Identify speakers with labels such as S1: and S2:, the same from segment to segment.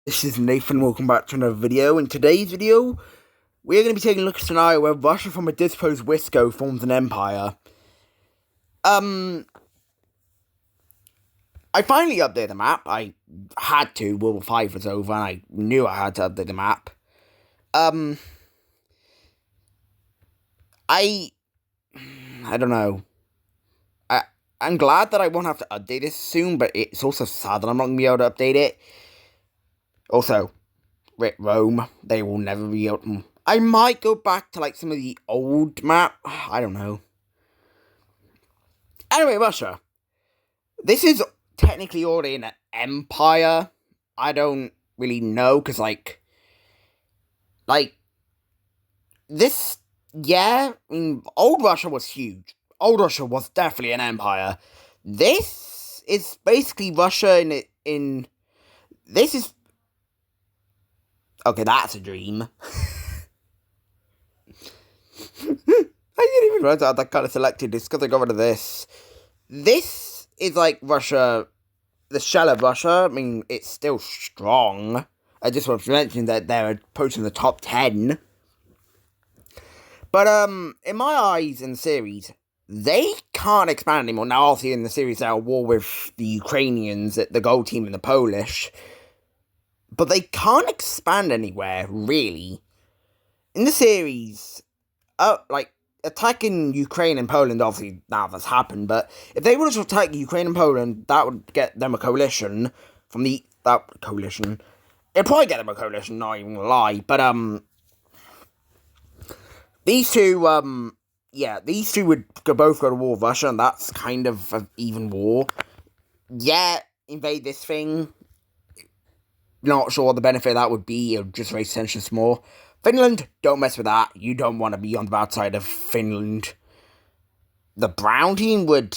S1: This is Nathan, welcome back to another video. In today's video, we're going to be taking a look at a scenario where Russia from adizzpro's Wisco forms an empire. I finally updated the map. I had to, World War 5 was over, and I knew I had to update the map. I don't know. I'm glad that I won't have to update this soon, but it's also sad that I'm not going to be able to update it. Also, Rome, they will never be able to... I might go back to, like, some of the old map. I don't know. Anyway, Russia. This is technically already an empire. I don't really know, because, this... Yeah, I mean, old Russia was huge. Old Russia was definitely an empire. This is basically Russia in... This is... Okay, that's a dream. I didn't even realize I had that kind of selected. It's because I got rid of this. This is like Russia, the shell of Russia. I mean, it's still strong. I just want to mention that they're approaching the top 10. But, in my eyes in the series, they can't expand anymore. Now, obviously, in the series, they're at war with the Ukrainians, the gold team, and the Polish. But they can't expand anywhere, really. In the series, attacking Ukraine and Poland, obviously, now that's happened, but if they were to attack Ukraine and Poland, that would get them a coalition from that coalition. It'd probably get them a coalition, not even gonna lie, but, these two, these two would both go to war with Russia, and that's kind of an even war. Yeah, invade this thing. Not sure what the benefit of that would be. It would just raise tensions more. Finland, don't mess with that. You don't want to be on the bad side of Finland. The brown team would...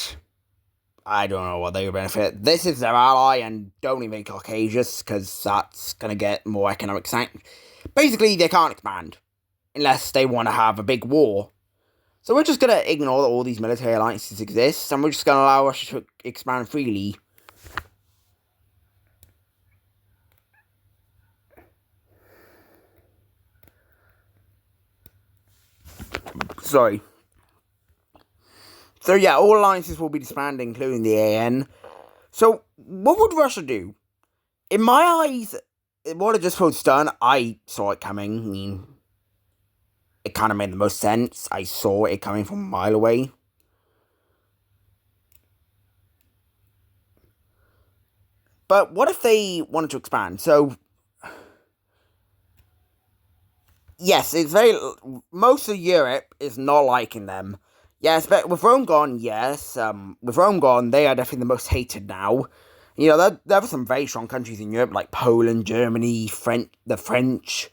S1: I don't know what they would benefit. This is their ally, and don't invade Caucasus, because that's going to get more economic sanctions. Basically, they can't expand. Unless they want to have a big war. So we're just going to ignore that all these military alliances exist, and we're just going to allow Russia to expand freely. Sorry. So yeah, all alliances will be disbanded, including the AN. So, what would Russia do? In my eyes, what it just was done, I saw it coming. I mean, it kind of made the most sense. I saw it coming from a mile away. But what if they wanted to expand? So, yes, it's most of Europe is not liking them. Yes, but with Rome gone, yes. With Rome gone, they are definitely the most hated now. You know, there are some very strong countries in Europe, like Poland, Germany, the French,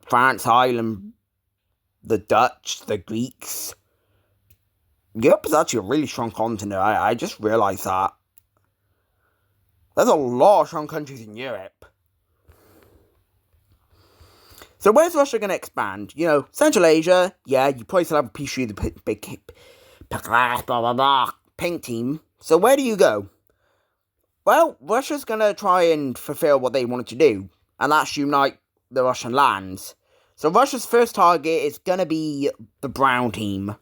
S1: France, Ireland, the Dutch, the Greeks. Europe is actually a really strong continent. I just realised that. There's a lot of strong countries in Europe. So where's Russia going to expand? You know, Central Asia, yeah, you probably still have a peace treaty, the big pink team. So where do you go? Well, Russia's going to try and fulfill what they wanted to do, and that's unite the Russian lands. So Russia's first target is going to be the brown team.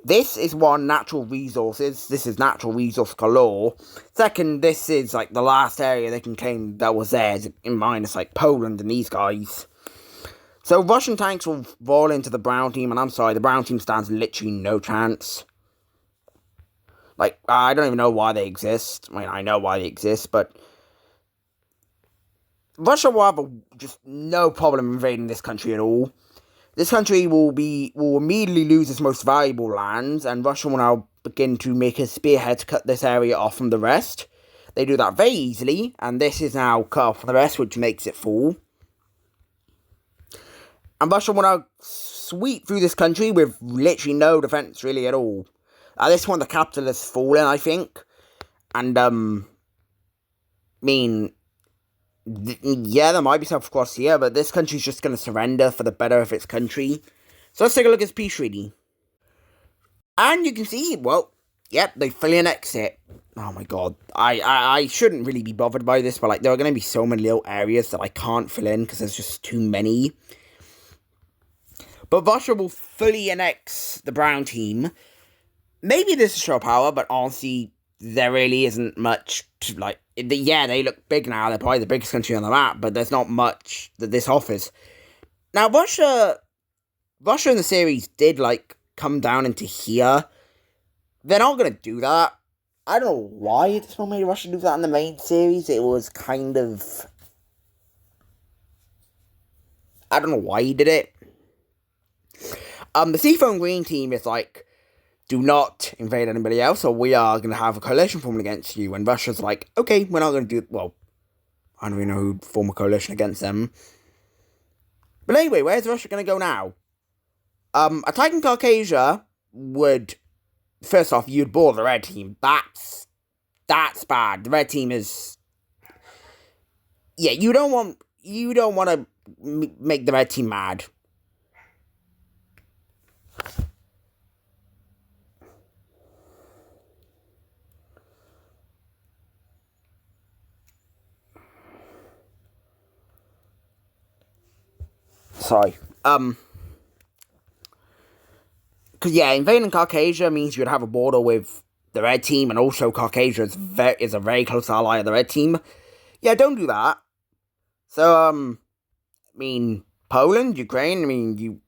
S1: This is one, natural resources. This is natural resource galore. Second, this is like the last area they can claim that was theirs, in minus like Poland and these guys. So Russian tanks will roll into the brown team, and I'm sorry, the brown team stands literally no chance. Like, I don't even know why they exist. I mean, I know why they exist, but Russia will have just no problem invading this country at all. This country will immediately lose its most valuable lands, and Russia will now begin to make a spearhead to cut this area off from the rest. They do that very easily, and this is now cut off from the rest, which makes it fall. And Russia will now sweep through this country with literally no defense really at all. At this point, the capital has fallen, I think. And, yeah, there might be stuff across here, but this country's just going to surrender for the better of its country. So let's take a look at this peace treaty. And you can see, well, yep, they fully annex it. oh my god, I shouldn't really be bothered by this, but like there are going to be so many little areas that I can't fill in because there's just too many. But Russia will fully annex the brown team. Maybe this is show power, but honestly, there really isn't much to, like, yeah, they look big now, they're probably the biggest country on the map, but there's not much that this offers. Now, Russia in the series did, like, come down into here. They're not going to do that. I don't know why it's not made Russia do that in the main series. It was kind of... I don't know why he did it. The Seafoam Green team is like, do not invade anybody else, or we are going to have a coalition formed against you. And Russia's like, okay, we're not going to do... Well, I don't even know who'd form a coalition against them. But anyway, where's Russia going to go now? Attacking Caucasia would... First off, you'd bore the red team. That's bad. The red team is... Yeah, you don't want to make the red team mad. Sorry. Because, yeah, invading Caucasia means you'd have a border with the red team, and also Caucasia is a very close ally of the red team. Yeah, don't do that. So, I mean, Poland, Ukraine, I mean, you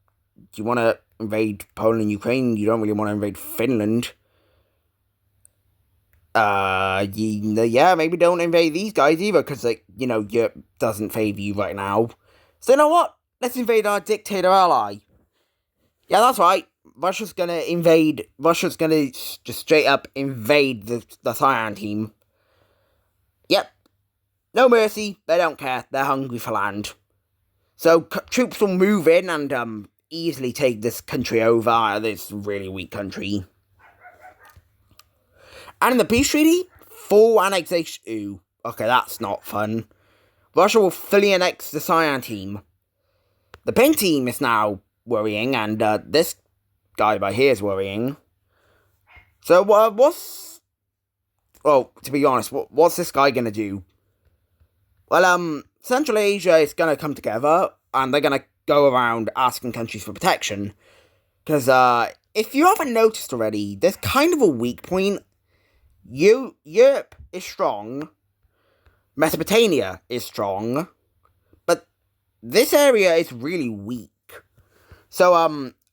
S1: want to invade Poland and Ukraine, you don't really want to invade Finland. Yeah, maybe don't invade these guys either, because, like, you know, Europe doesn't favour you right now. So, you know what? Let's invade our dictator ally. Yeah, that's right. Russia's gonna just straight up invade the Cyan team. Yep. No mercy. They don't care. They're hungry for land. So, troops will move in and, easily take this country over. This really weak country. And in the peace treaty, full annexation. Ooh, okay, that's not fun. Russia will fully annex the Cyan team. The pink team is now worrying, and this guy by here is worrying. So, to be honest, what's this guy gonna do? Well, Central Asia is gonna come together, and they're gonna go around asking countries for protection. Because, if you haven't noticed already, there's kind of a weak point. Europe is strong. Mesopotamia is strong. But this area is really weak. So,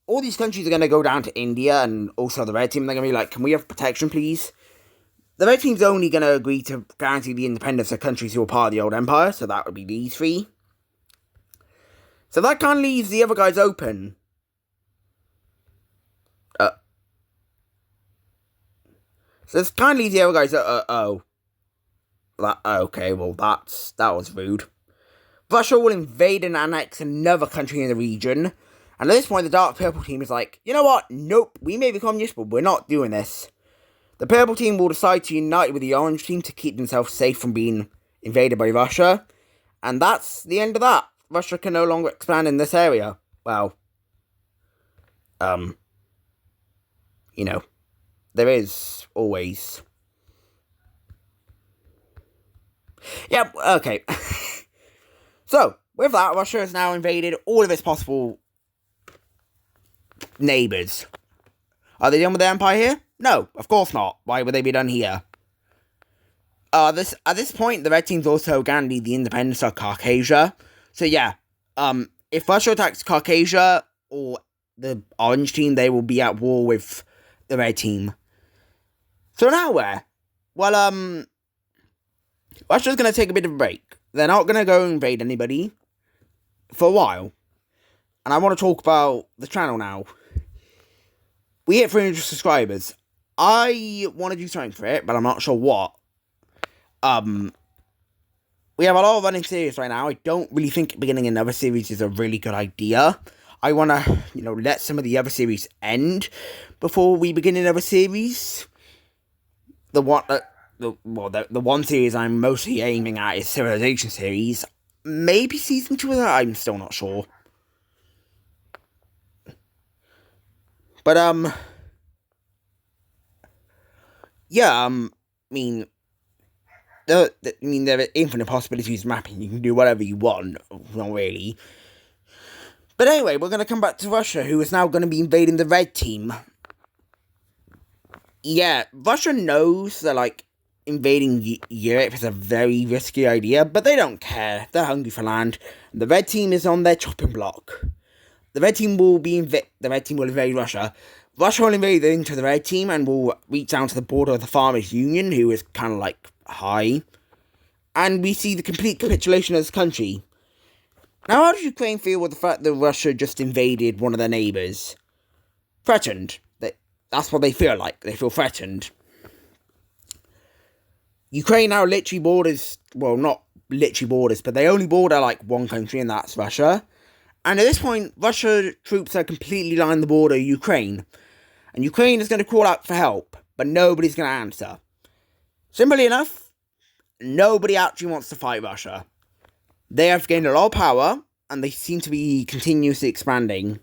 S1: all these countries are going to go down to India, and also the red team. They're going to be like, can we have protection, please? The red team's only going to agree to guarantee the independence of countries who are part of the old empire, so that would be these three. So that kind of leaves the other guys open. So this kind of leaves the other guys, okay, well, that was rude. Russia will invade and annex another country in the region. And at this point, the dark purple team is like, you know what? Nope, we may be communist, but we're not doing this. The purple team will decide to unite with the orange team to keep themselves safe from being invaded by Russia. And that's the end of that. Russia can no longer expand in this area. Well, you know, there is always... Yep, okay. So, with that, Russia has now invaded all of its possible neighbours. Are they done with the empire here? No, of course not. Why would they be done here? At this point, the red team's also guaranteed the independence of Caucasia. So yeah, if Russia attacks Caucasia or the orange team, they will be at war with the red team. So now where? Well, Russia's going to take a bit of a break. They're not going to go invade anybody for a while. And I want to talk about the channel now. We hit 300 subscribers. I want to do something for it, but I'm not sure what. We have a lot of running series right now. I don't really think beginning another series is a really good idea. I want to, let some of the other series end before we begin another series. The one series I'm mostly aiming at is Civilization series. Maybe season 2 of that, I'm still not sure. But, mean, there are infinite possibilities of mapping. You can do whatever you want. Not really. But anyway, we're going to come back to Russia, who is now going to be invading the red team. Yeah, Russia knows that, like, invading Europe is a very risky idea, but they don't care. They're hungry for land. The red team is on their chopping block. The red team will invade Russia. Russia will invade into the red team and will reach down to the border of the Farmers Union, who is kind of like high. And we see the complete capitulation of this country. Now, how does Ukraine feel with the fact that Russia just invaded one of their neighbours? Threatened. That's what they feel like. They feel threatened. Ukraine now literally borders, well, not literally borders, but they only border like one country, and that's Russia. And at this point, Russia troops are completely lining the border of Ukraine. And Ukraine is going to call out for help, but nobody's going to answer. Simply enough, nobody actually wants to fight Russia. They have gained a lot of power, and they seem to be continuously expanding.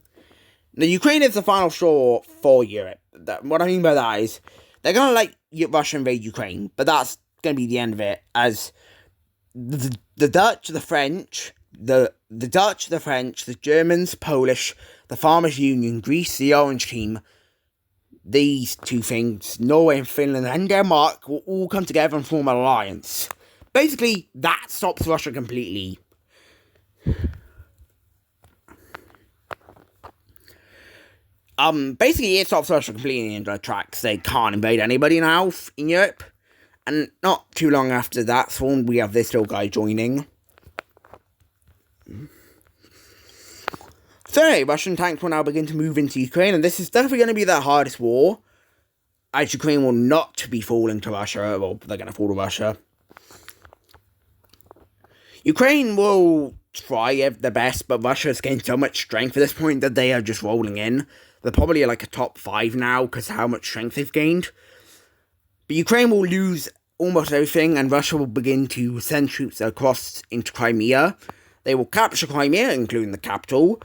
S1: Now, Ukraine is the final straw for Europe. What I mean by that is, they're going to let Russia invade Ukraine, but that's going to be the end of it, as the Dutch, the French, the Germans, Polish, the Farmers Union, Greece, the Orange Team, these two things, Norway and Finland and Denmark, will all come together and form an alliance. Basically, that stops Russia completely. Basically, it stops Russia completely in their tracks. They can't invade anybody now in Europe. And not too long after that spawn, we have this little guy joining. So anyway, Russian tanks will now begin to move into Ukraine, and this is definitely going to be the hardest war, as Ukraine will not be falling to Russia, well, they're going to fall to Russia. Ukraine will try their best, but Russia has gained so much strength at this point that they are just rolling in. They're probably like a top 5 now, because of how much strength they've gained. But Ukraine will lose almost everything, and Russia will begin to send troops across into Crimea. They will capture Crimea, including the capital.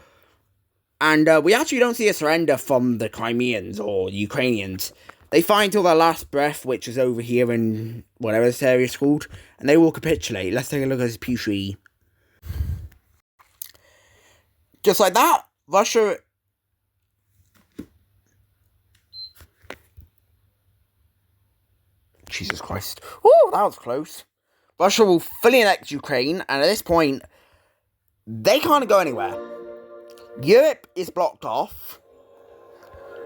S1: And we actually don't see a surrender from the Crimeans or Ukrainians. They fight till their last breath, which is over here in whatever this area is called, and they will capitulate. Let's take a look at this pew tree. Just like that, Russia... Jesus Christ. Oh, that was close. Russia will fully annex Ukraine, and at this point, they can't go anywhere. Europe is blocked off.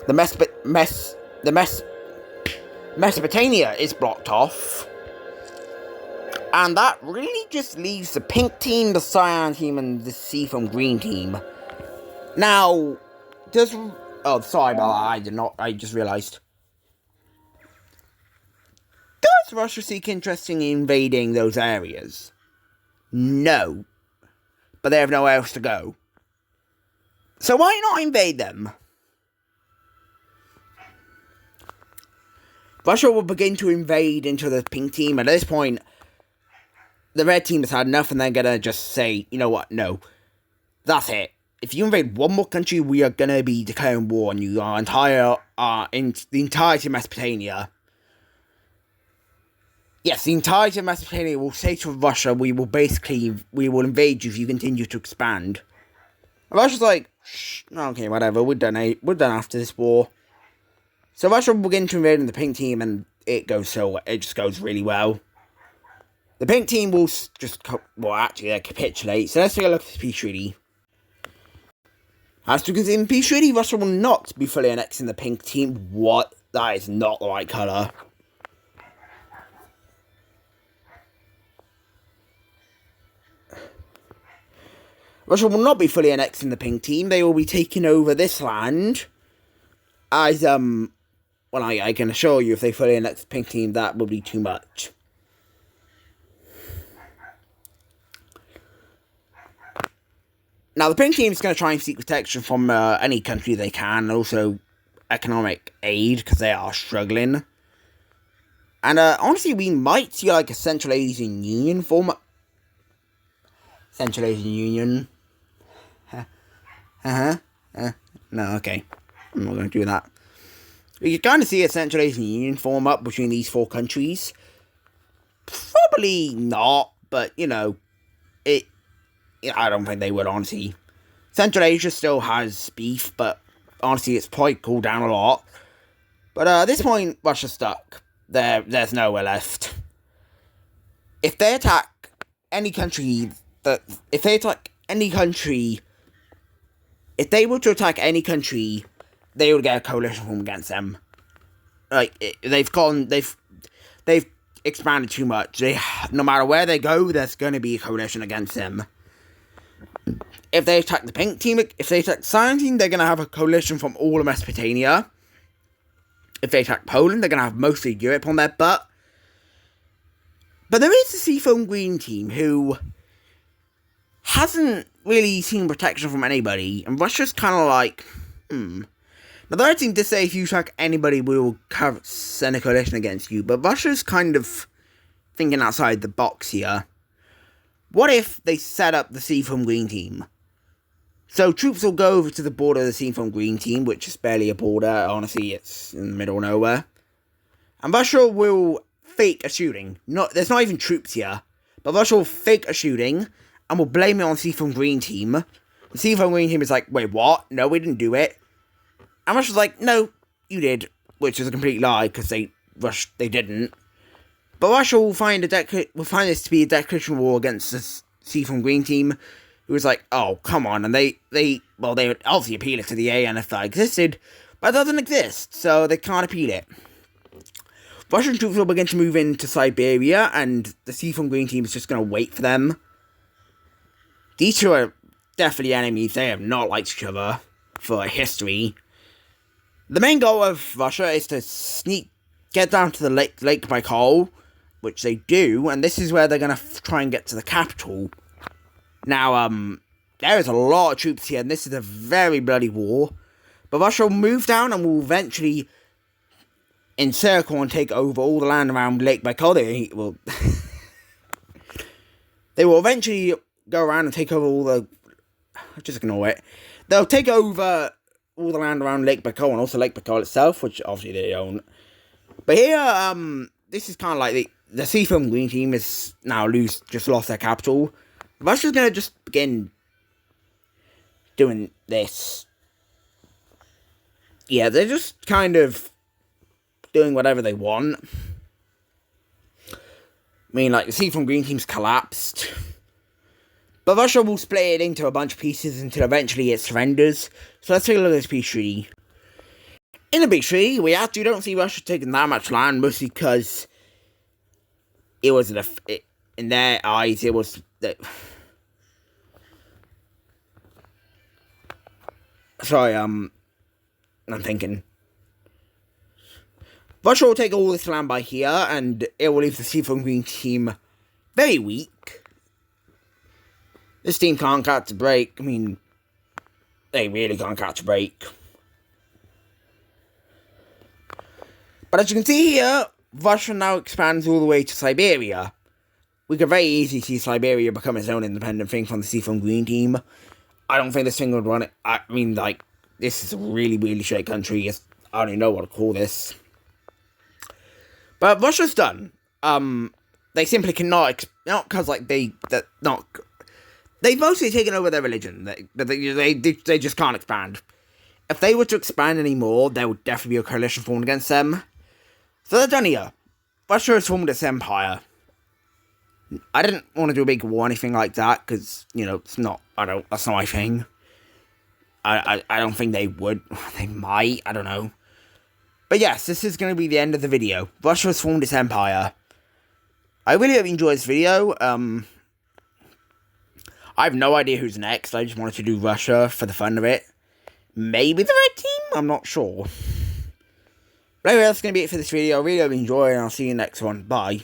S1: Mesopotamia is blocked off. And that really just leaves the pink team, the cyan team, and the seafoam green team. Now, oh, sorry about that, I just realised. Does Russia seek interest in invading those areas? No. But they have nowhere else to go. So why not invade them? Russia will begin to invade into the pink team, and at this point, the red team has had enough, and they're gonna just say, you know what, no. That's it. If you invade one more country, we are gonna be declaring war on you, in the entirety of Mesopotamia. Yes, the entirety of Mesopotamia will say to Russia, we will invade you if you continue to expand. And Russia's like, shh, okay, whatever, we're done after this war. So Russia will begin to invade in the pink team, and it just goes really well. The pink team will capitulate. So let's take a look at the peace treaty. As you can see in the peace treaty, Russia will not be fully annexing the pink team. What? That is not the right colour. Russia will not be fully annexing the pink team. They will be taking over this land. As, well, I can assure you, if they fully annex the pink team, that would be too much. Now, the pink team is going to try and seek protection from any country they can, and also economic aid, because they are struggling. And, honestly, we might see, like, a Central Asian Union form. Central Asian Union. No, okay. I'm not going to do that. We can kind of see a Central Asian Union form up between these 4 countries. Probably not, but, you know, I don't think they would, honestly. Central Asia still has beef, but honestly, it's probably cooled down a lot. But at this point, Russia's stuck. There's nowhere left. If they attack any country, if they were to attack any country, they would get a coalition formed against them. Like, they've expanded too much. No matter where they go, there's going to be a coalition against them. If they attack the pink team, if they attack the cyan team, they're going to have a coalition from all of Mesopotamia. If they attack Poland, they're going to have mostly Europe on their butt. But there is the seafoam green team who hasn't really seen protection from anybody, and Russia's kind of like, Now, the red team did say if you attack anybody, we will send a coalition against you, but Russia's kind of thinking outside the box here. What if they set up the seafoam green team? So troops will go over to the border of the seafoam green team, which is barely a border, honestly, it's in the middle of nowhere. And Russia will fake a shooting. There's not even troops here, but Russia will fake a shooting and will blame it on the Seafoam Green team. The Seafoam Green team is like, wait, what? No, we didn't do it. And Russia's like, no, you did, which is a complete lie because they didn't. But Russia will find this to be a declaration war against the Seafoam Green team, who was like, oh, come on, and they would obviously appeal it to the AN if that existed, but it doesn't exist, so they can't appeal it. Russian troops will begin to move into Siberia, and the Seafoam Green team is just going to wait for them. These two are definitely enemies. They have not liked each other for history. The main goal of Russia is to get down to the Lake Baikal, which they do, and this is where they're going to try and get to the capital. Now, there is a lot of troops here, and this is a very bloody war. But Russia will move down and will eventually encircle and take over all the land around Lake Baikal. They will eventually go around and take over all the... Just ignore it. They'll take over all the land around Lake Baikal and also Lake Baikal itself, which obviously they don't. But here, this is kind of like the Seafoam Green team is now just lost their capital. Russia's going to just begin doing this. Yeah, they're just kind of doing whatever they want. I mean, like, the Seafoam Green team's collapsed. But Russia will split it into a bunch of pieces until eventually it surrenders. So let's take a look at this peace treaty. In the peace treaty, we actually don't see Russia taking that much land, mostly because it was, in their eyes, it was... Sorry, I'm thinking. Russia will take all this land by here, and it will leave the Seafoam Green team very weak. This team can't catch a break. I mean, they really can't catch a break. But as you can see here, Russia now expands all the way to Siberia. We could very easily see Siberia become its own independent thing from the Seafoam Green team. I don't think this thing would run it. I mean, like, this is a really, really shit country. I don't even know what to call this. But Russia's done. They simply cannot, not because, like, they've mostly taken over their religion. They just can't expand. If they were to expand anymore, there would definitely be a coalition formed against them. So they're done here. Russia has formed its empire. I didn't want to do a big war or anything like that, because, you know, that's not my thing. I don't think they would. They might, I don't know. But yes, this is going to be the end of the video. Russia has formed its empire. I really hope you enjoyed this video. I have no idea who's next. I just wanted to do Russia for the fun of it. Maybe the red team? I'm not sure. But anyway, that's going to be it for this video. I really hope you enjoyed, and I'll see you in the next one. Bye.